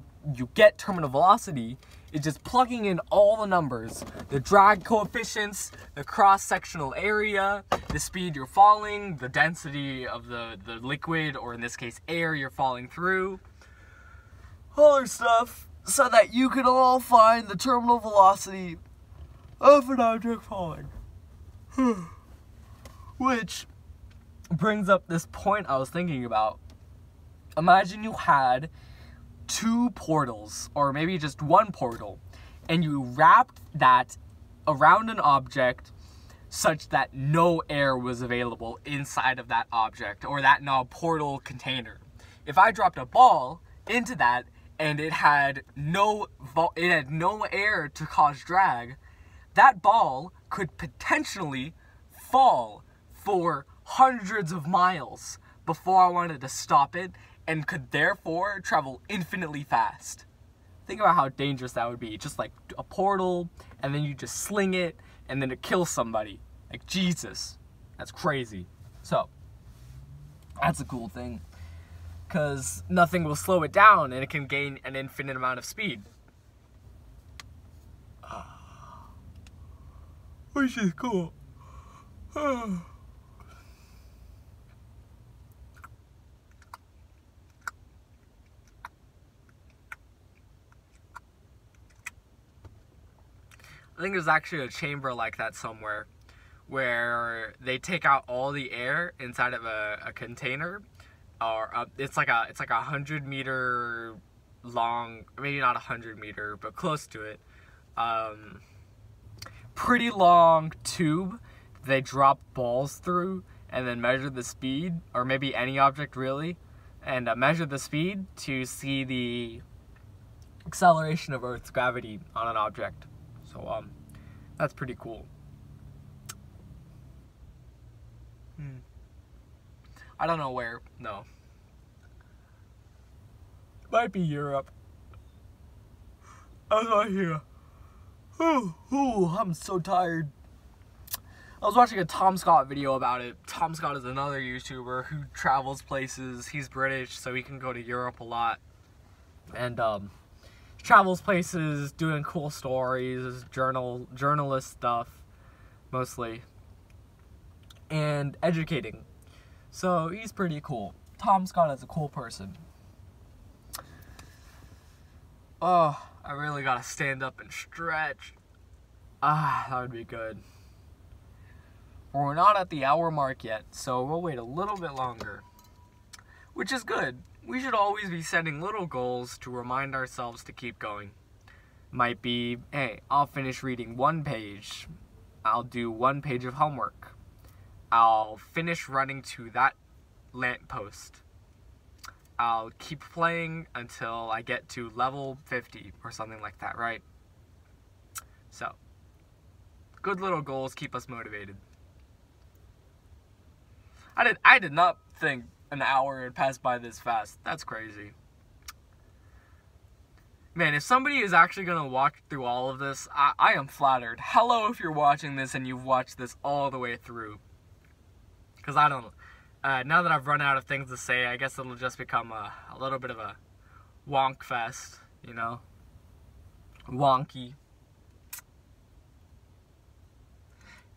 get terminal velocity is just plugging in all the numbers. The drag coefficients, the cross-sectional area, the speed you're falling, the density of the liquid, or in this case air you're falling through. Other stuff, so that you can all find the terminal velocity of an object falling. Which brings up this point I was thinking about. Imagine you had 2 portals, or maybe just 1 portal, and you wrapped that around an object such that no air was available inside of that object, or that now portal container. If I dropped a ball into that, and it had no air to cause drag, that ball could potentially fall for hundreds of miles before I wanted to stop it, and could therefore travel infinitely fast. Think about how dangerous that would be. Just like a portal, and then you just sling it, and then it kills somebody. Like, Jesus. That's crazy. So, that's a cool thing. Because nothing will slow it down, and it can gain an infinite amount of speed. Which is cool. I think there's actually a chamber like that somewhere, where they take out all the air inside of a container, or it's like a 100-meter long, maybe not 100-meter, but close to it. Pretty long tube they drop balls through, and then measure the speed, or maybe any object really, and measure the speed to see the acceleration of Earth's gravity on an object. So, that's pretty cool. I don't know where, no. Might be Europe. I was right here. I'm so tired. I was watching a Tom Scott video about it. Tom Scott is another YouTuber who travels places. He's British, so he can go to Europe a lot. And, travels places, doing cool stories, journalist stuff, mostly, and educating. So he's pretty cool. Tom Scott is a cool person. Oh, I really gotta stand up and stretch. That would be good. We're not at the hour mark yet, so we'll wait a little bit longer, which is good. We should always be setting little goals to remind ourselves to keep going. Might be, hey, I'll finish reading 1 page. I'll do 1 page of homework. I'll finish running to that lamppost. I'll keep playing until I get to level 50 or something like that, right? So, good little goals keep us motivated. I did not think an hour had passed by this fast. That's crazy. Man, if somebody is actually going to watch through all of this, I am flattered. Hello if you're watching this and you've watched this all the way through. Because I don't know. Now that I've run out of things to say, I guess it'll just become a little bit of a wonk fest, you know? Wonky.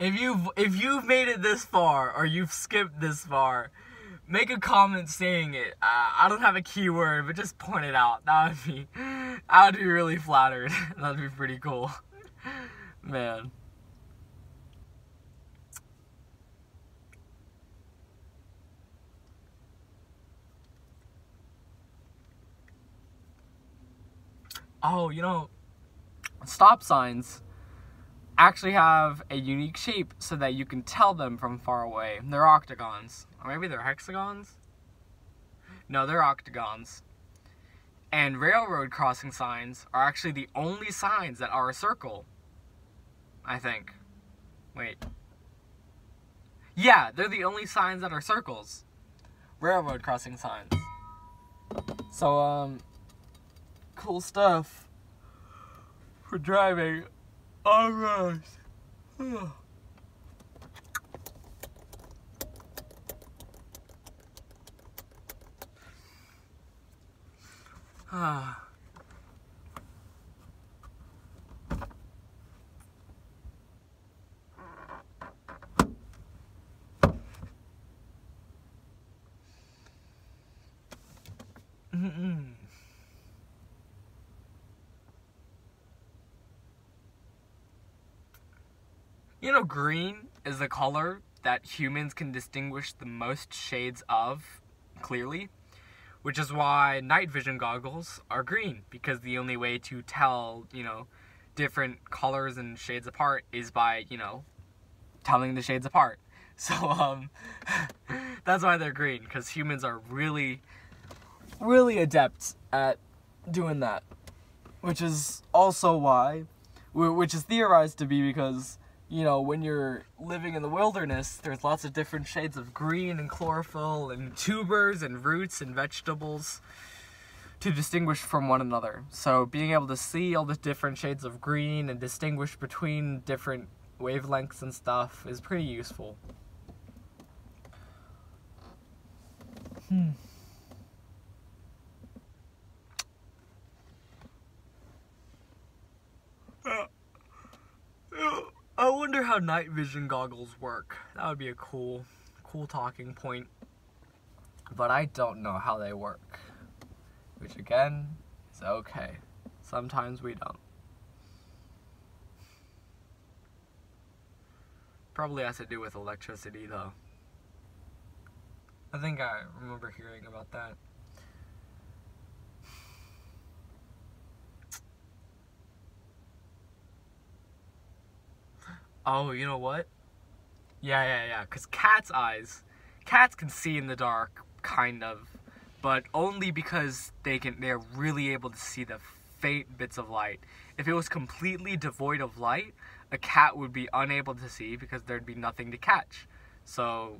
If you've made it this far, or you've skipped this far, make a comment saying it. I don't have a keyword, but just point it out. I would be really flattered. That'd be pretty cool. Man. Oh, you know, stop signs actually have a unique shape so that you can tell them from far away. They're octagons. Or maybe they're hexagons? No, they're octagons. And railroad crossing signs are actually the only signs that are a circle. I think. Wait. Yeah, they're the only signs that are circles. Railroad crossing signs. So, cool stuff for driving on roads. You know, green is the color that humans can distinguish the most shades of clearly, which is why night vision goggles are green, because the only way to tell, you know, different colors and shades apart is by, you know, telling the shades apart. So, that's why they're green, because humans are really, really adept at doing that. Which is also why, which is theorized to be because, you know, when you're living in the wilderness, there's lots of different shades of green and chlorophyll and tubers and roots and vegetables to distinguish from one another. So being able to see all the different shades of green and distinguish between different wavelengths and stuff is pretty useful. I wonder how night vision goggles work. That would be a cool talking point. But I don't know how they work. Which again, is okay. Sometimes we don't. Probably has to do with electricity though. I think I remember hearing about that. Oh, you know what? Yeah. Because cats can see in the dark, kind of, but only because they're really able to see the faint bits of light. If it was completely devoid of light, a cat would be unable to see because there'd be nothing to catch. So,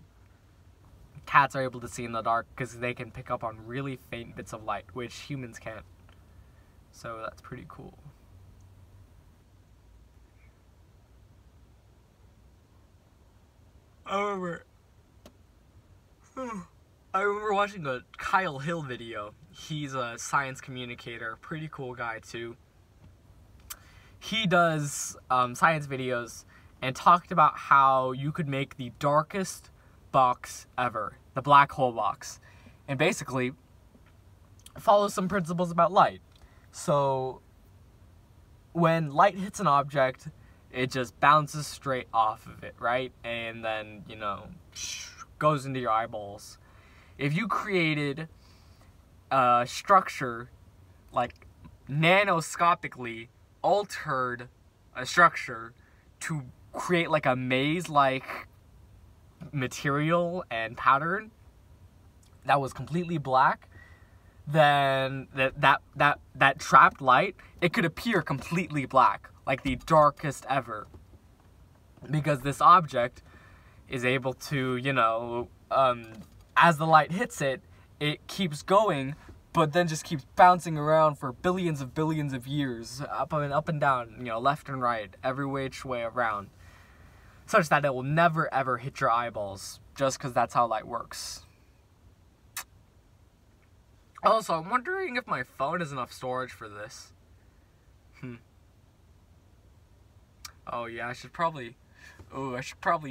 cats are able to see in the dark because they can pick up on really faint bits of light, which humans can't. So that's pretty cool. I remember watching a Kyle Hill video. He's a science communicator, pretty cool guy too. He does science videos and talked about how you could make the darkest box ever, the black hole box, and basically follow some principles about light. So when light hits an object, it just bounces straight off of it, right? And then, you know, goes into your eyeballs. If you created a structure, like nanoscopically altered a structure to create like a maze-like material and pattern that was completely black, then that trapped light, it could appear completely black, like the darkest ever, because this object is able to, you know, as the light hits it, it keeps going, but then just keeps bouncing around for billions of years, up and down, you know, left and right, every which way around, such that it will never ever hit your eyeballs, just because that's how light works. Also, I'm wondering if my phone has enough storage for this. Oh yeah, I should probably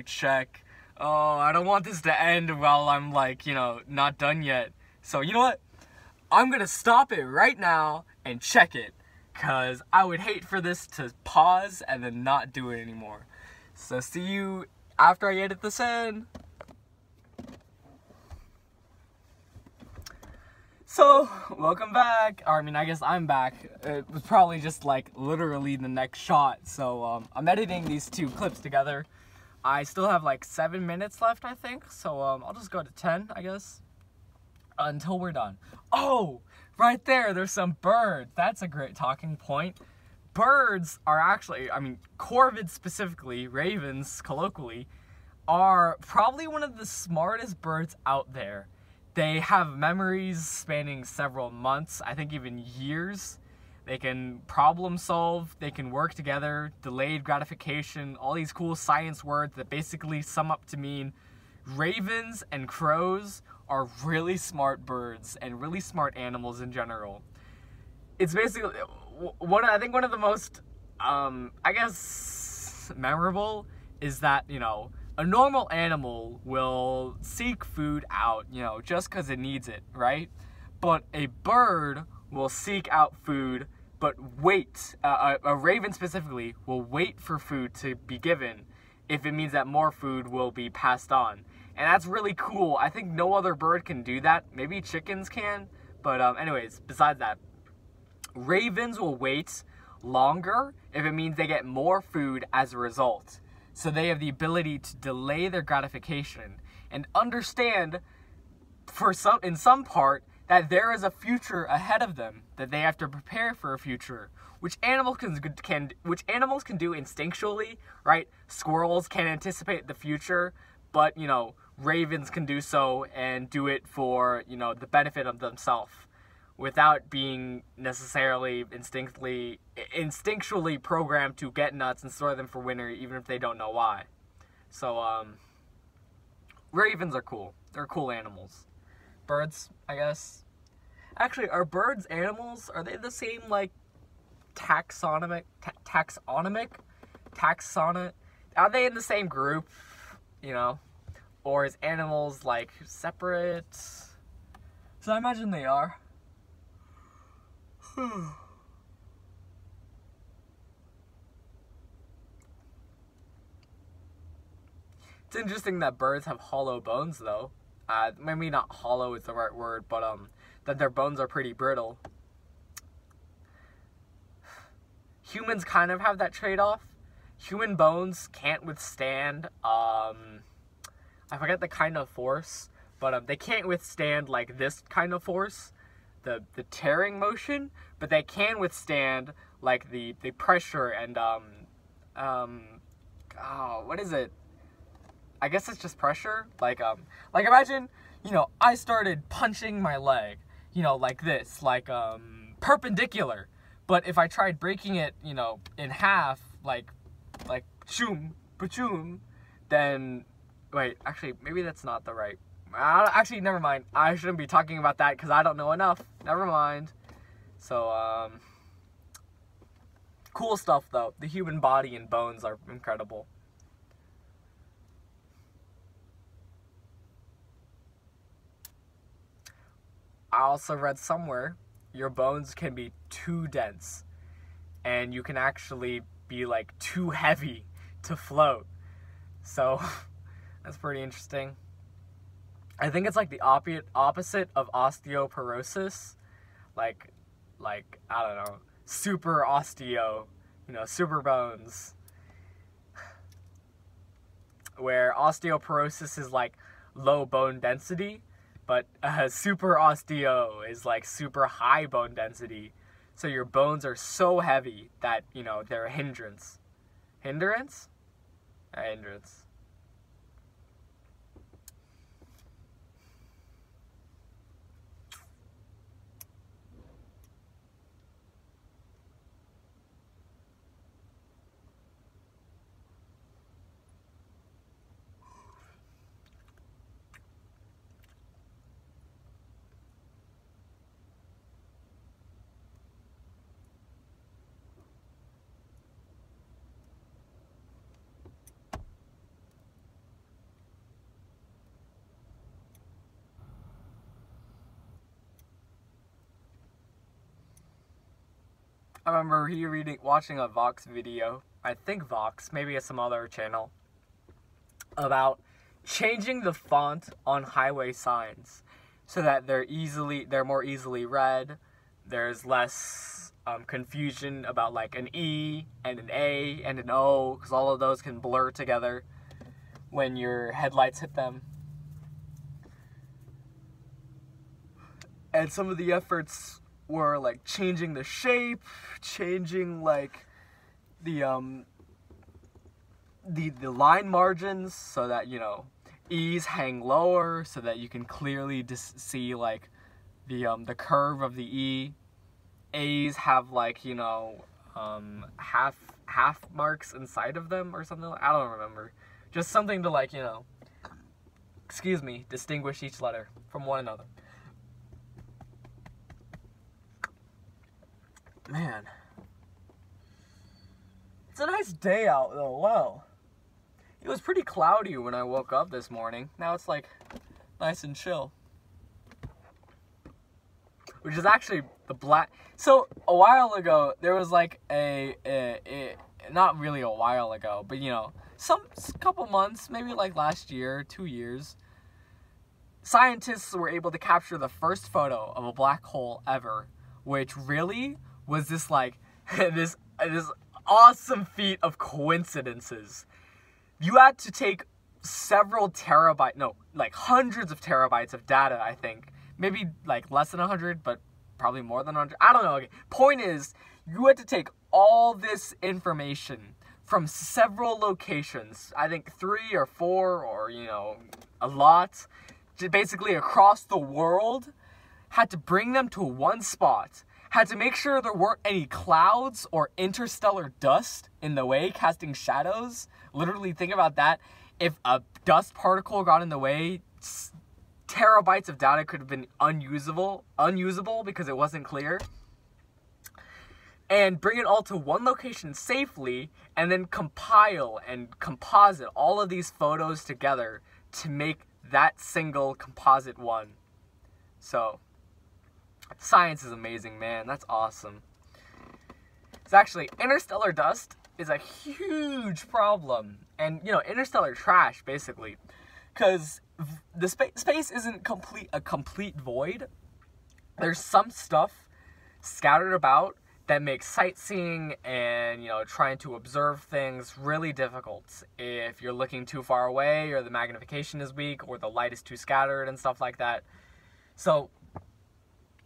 check. Oh, I don't want this to end while I'm, like, you know, not done yet. So, you know what? I'm gonna stop it right now and check it, because I would hate for this to pause and then not do it anymore. So, see you after I edit this in. So, welcome back. Or, I mean, I guess I'm back. It was probably just, like, literally the next shot. So, I'm editing these two clips together. I still have, like, 7 minutes left, I think. So, I'll just go to 10, I guess, until we're done. Oh, right there, there's some birds. That's a great talking point. Birds are actually, I mean, corvids specifically, ravens, colloquially, are probably one of the smartest birds out there. They have memories spanning several months, I think even years. They can problem solve, they can work together, delayed gratification, all these cool science words that basically sum up to mean ravens and crows are really smart birds and really smart animals in general. It's basically, I think one of the most, I guess, memorable is that, you know, a normal animal will seek food out, you know, just because it needs it, right? But a bird will seek out food, but wait. A raven specifically will wait for food to be given, if it means that more food will be passed on. And that's really cool. I think no other bird can do that. Maybe chickens can. But anyways, besides that, ravens will wait longer if it means they get more food as a result. So they have the ability to delay their gratification and understand in some part that there is a future ahead of them, that they have to prepare for a future, which animals can do instinctually, right? Squirrels can anticipate the future, but ravens can do so and do it for the benefit of themselves, without being necessarily instinctually programmed to get nuts and store them for winter, even if they don't know why. So ravens are cool. They're cool animals. Birds, I guess. Actually, are birds animals? Are they the same, like, taxonomic? Are they in the same group, Or is animals, like, separate? So I imagine they are. It's interesting that birds have hollow bones, though. Maybe not hollow is the right word, but that their bones are pretty brittle. Humans kind of have that trade-off. Human bones can't withstand, I forget the kind of force, but they can't withstand, like, this kind of force, the tearing motion, but they can withstand, like, the pressure and, what is it? I guess it's just pressure. Like imagine, I started punching my leg, like this, like, perpendicular. But if I tried breaking it, in half, like, shoom, pachoom, then, wait, actually, maybe that's not the right, actually, never mind. I shouldn't be talking about that because I don't know enough. Never mind. So, cool stuff, though. The human body and bones are incredible. I also read somewhere your bones can be too dense, and you can actually be, like, too heavy to float. So that's pretty interesting. I think it's like the opposite of osteoporosis, like I don't know, super osteo, super bones, where osteoporosis is like low bone density, but super osteo is like super high bone density. So your bones are so heavy that, they're a hindrance. Hindrance? A hindrance. I remember watching a Vox video, I think Vox, maybe it's some other channel, about changing the font on highway signs so that they're more easily read. There's less confusion about, like, an E and an A and an O, because all of those can blur together when your headlights hit them. And some of the efforts were, like, changing the shape, changing, like, the line margins so that, E's hang lower so that you can clearly see, like, the curve of the E. A's have, like, half marks inside of them or something. I don't remember. Just something to, like, distinguish each letter from one another. Man, it's a nice day out, though. Wow. It was pretty cloudy when I woke up this morning. Now it's, like, nice and chill. Which is actually the black... So, a while ago, there was, like, not really a while ago, but you know, couple months, maybe like last year, 2 years, scientists were able to capture the first photo of a black hole ever, which really was this like this awesome feat of coincidences. You had to take several terabytes, no, like hundreds of terabytes of data, I think. Maybe like less than 100, but probably more than 100. I don't know. Okay. Point is, you had to take all this information from several locations, I think 3 or 4, or, you know, a lot, basically across the world, had to bring them to one spot, had to make sure there weren't any clouds or interstellar dust in the way, casting shadows. Literally, think about that. If a dust particle got in the way, terabytes of data could have been unusable because it wasn't clear. And bring it all to one location safely, and then compile and composite all of these photos together to make that single composite one. So, science is amazing, man. That's awesome. It's actually, interstellar dust is a huge problem. And, you know, interstellar trash, basically. Because the space isn't a complete void. There's some stuff scattered about that makes sightseeing and, you know, trying to observe things really difficult. If you're looking too far away, or the magnification is weak, or the light is too scattered and stuff like that. So,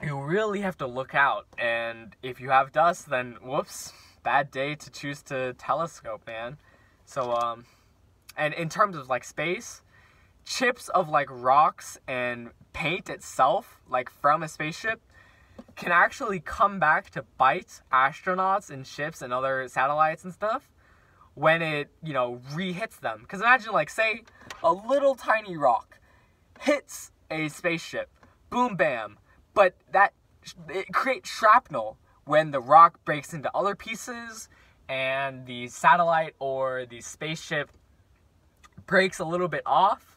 you really have to look out. And if you have dust, then whoops, bad day to choose to telescope, man. So, and in terms of, like, space, chips of, like, rocks and paint itself, like, from a spaceship, can actually come back to bite astronauts and ships and other satellites and stuff when it, you know, re-hits them. Because imagine, like, say, a little tiny rock hits a spaceship, boom, bam, but it creates shrapnel when the rock breaks into other pieces and the satellite or the spaceship breaks a little bit off.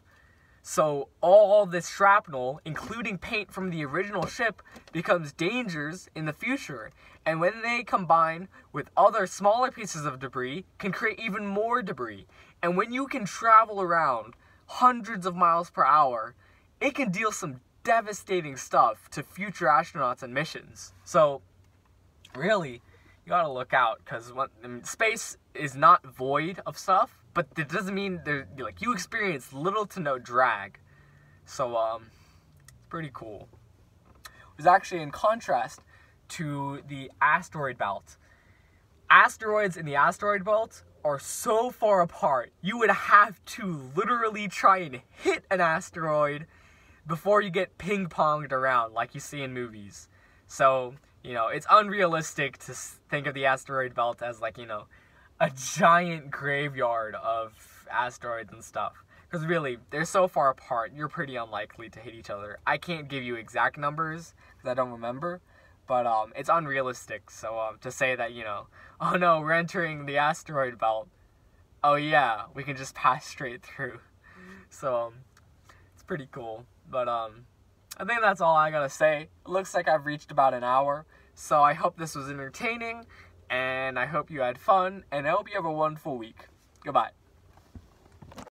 So all this shrapnel, including paint from the original ship, becomes dangers in the future. And when they combine with other smaller pieces of debris, can create even more debris. And when you can travel around hundreds of miles per hour, it can deal some devastating stuff to future astronauts and missions. So, really, you gotta look out, because space is not void of stuff. But it doesn't mean you experience little to no drag. So, it's pretty cool. It was actually in contrast to the asteroid belt. Asteroids in the asteroid belt are so far apart, you would have to literally try and hit an asteroid before you get ping-ponged around like you see in movies. So, you know, it's unrealistic to think of the asteroid belt as, like, you know, a giant graveyard of asteroids and stuff. Because really, they're so far apart, you're pretty unlikely to hit each other. I can't give you exact numbers, because I don't remember. But it's unrealistic. So to say that, you know, oh no, we're entering the asteroid belt. Oh yeah, we can just pass straight through. So it's pretty cool. But I think that's all I gotta say. It looks like I've reached about an hour. So I hope this was entertaining. And I hope you had fun, and I hope you have a wonderful week. Goodbye.